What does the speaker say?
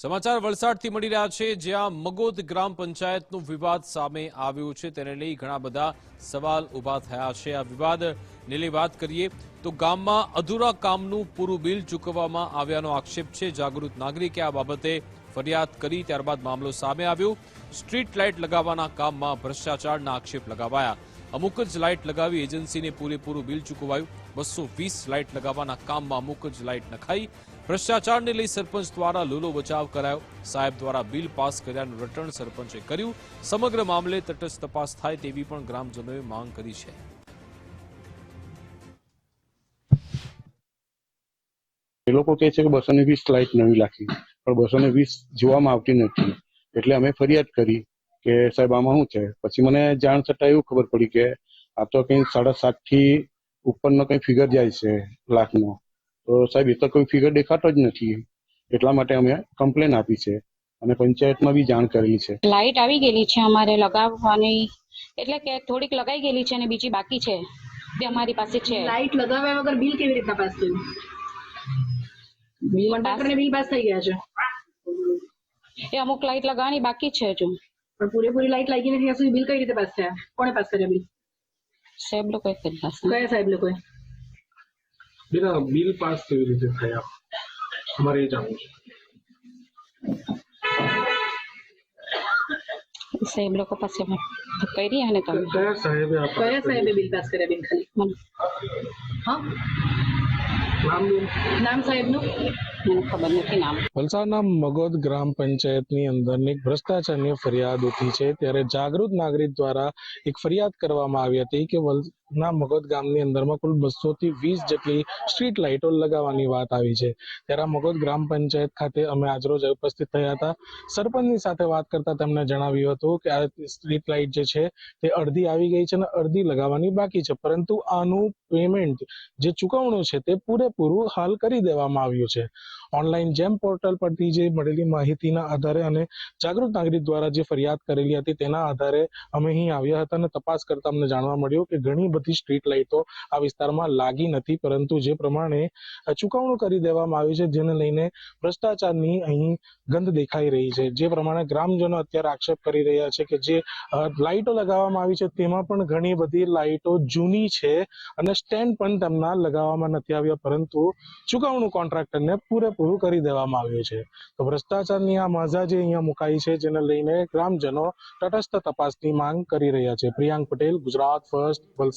સમાચાર વલસાડથી મળી રહ્યા છે, જ્યાં મગોદ ગ્રામ પંચાયતનો વિવાદ સામે આવ્યો છે. તેને લઈ ઘણા બધા સવાલ ઉભા થયા છે. આ વિવાદને લઈ વાત કરીએ તો ગામમાં અધૂરા કામનું પૂરું બિલ ચૂકવવામાં આવ્યાનો આક્ષેપ છે. જાગૃત નાગરિકે આ બાબતે ફરિયાદ કરી, ત્યારબાદ મામલો સામે આવ્યો. સ્ટ્રીટ લાઇટ લગાવવાના કામમાં ભ્રષ્ટાચારના આક્ષેપ લગાવાયા. અમુક જ લાઇટ લગાવી એજન્સીને પૂરેપૂરું બિલ ચૂકવાયું. 220 લાઇટ લગાવવાના કામમાં અમુક જ લાઇટ નખાઈ. ભ્રષ્ટાચારને લઈ સરપંચ દ્વારા લોલો બચાવ કરાયો. સાહેબ દ્વારા બિલ પાસ કર્યાનું રટણ સરપંચે કર્યું. સમગ્ર મામલે તટસ્થ તપાસ થાય તેવી પણ ગ્રામજનોએ માંગ કરી છે. એ લોકો કહે છે કે 220 લાઇટ નવી નાખી, પણ 220 જોવામાં આવતી નથી. એટલે અમે ફરિયાદ કરી કે સાહેબ આમાં શું છે. પછી મને જાણ થતા એવું ખબર પડી કે આ તો કંઈ 7.5 થી ઉપરનો કંઈ ફિગર જાય છે લાખનો. તો સાહેબ એ તો કોઈ ફિગર દેખાતો જ નથી. એટલા માટે અમે કમ્પ્લેન આપી છે અને પંચાયતમાં બી જાણ કરેલી છે. લાઇટ આવી ગયેલી છે અમારે લગાવવાની, એટલે કે થોડીક લગાઈ ગયેલી છે અને બીજી બાકી છે તે અમારી પાસે છે. લાઇટ લગાવ્યા વગર બિલ કેવી રીતના પાસ થયું? મંડળને બિલ પાસ થઈ ગયા છે. એ અમુક લાઇટ લગાવવાની બાકી છે હજુ. પણ પૂરેપૂરી લાઇટ લાગી નથી ત્યાં સુધી બિલ કઈ રીતે પાસ થયા? કોણે પાસ કર્યા બિલ? સાહેબ લોકોએ કરી પાસ. કયા સાહેબ લોકોએ? બેટા બિલ પાસ કેવી રીતે થયા અમારે એ જાણવું છે. સાહેબ લોકો પાસે અમે કરી અને તમે કયા સાહેબે આ પાસ કયા સાહેબે બિલ પાસ કર્યા? બિલ ખાલી હા, નામ બોલ. નામ સાહેબનું મને ખબર નથી નામ. વલસાડના મગોદ ગ્રામ પંચાયતની અંદરની ભ્રષ્ટાચારની ફરિયાદ ઉઠી છે. ત્યારે જાગૃત નાગરિક દ્વારા એક ફરિયાદ કરવામાં આવી હતી કે વલસાડના મગોદ ગામની અંદરમાં કુલ 200 થી 20 જેટલી સ્ટ્રીટ લાઇટો લગાવવાની વાત આવી છે. ત્યારે મગોદ ગ્રામ પંચાયત ખાતે અમે આજરોજ ઉપસ્થિત થયા હતા. સરપંચની સાથે વાત કરતા તેમણે જણાવ્યું હતું કે આ સ્ટ્રીટ લાઇટ જે છે તે અડધી આવી ગઈ છે અને અડધી લગાવવાની બાકી છે, પરંતુ આનું પેમેન્ટ જે ચૂકવણું છે તે પૂરેપૂરું હાલ કરી દેવામાં આવ્યું છે. ઓનલાઈન જેમ પોર્ટલ પરથી જે મળેલી માહિતીના આધારે અને જાગૃત નાગરિક દ્વારા જે ફરિયાદ કરેલી હતી તેના આધારે અમે અહીં આવ્યા હતા અને તપાસ કરતા અમને જાણવા મળ્યું કે ઘણી બધી સ્ટ્રીટ લાઇટો આ વિસ્તારમાં લાગી નથી, પરંતુ જે પ્રમાણે ચૂકવણું કરી દેવામાં આવ્યું છે જેને લઈને ભ્રષ્ટાચારની અહીં ગંધ દેખાઈ રહી છે. જે પ્રમાણે ગ્રામજનો અત્યારે આક્ષેપ કરી રહ્યા છે કે જે લાઇટો લગાવવામાં આવી છે તેમાં પણ ઘણી બધી લાઇટો જૂની છે અને સ્ટેન્ડ પણ તેમના લગાવવામાં નથી આવ્યા, પરંતુ ચૂકવણું કોન્ટ્રાક્ટરને પૂરેપૂરું કરી દેવામાં આવ્યું છે. તો ભ્રષ્ટાચારની આ મજા જે અહીંયા મુકાઈ છે જેને લઈને ગ્રામજનો તટસ્થ તપાસની માંગ કરી રહ્યા છે. પ્રિયાંક પટેલ, ગુજરાત ફર્સ્ટ, વલસાડ.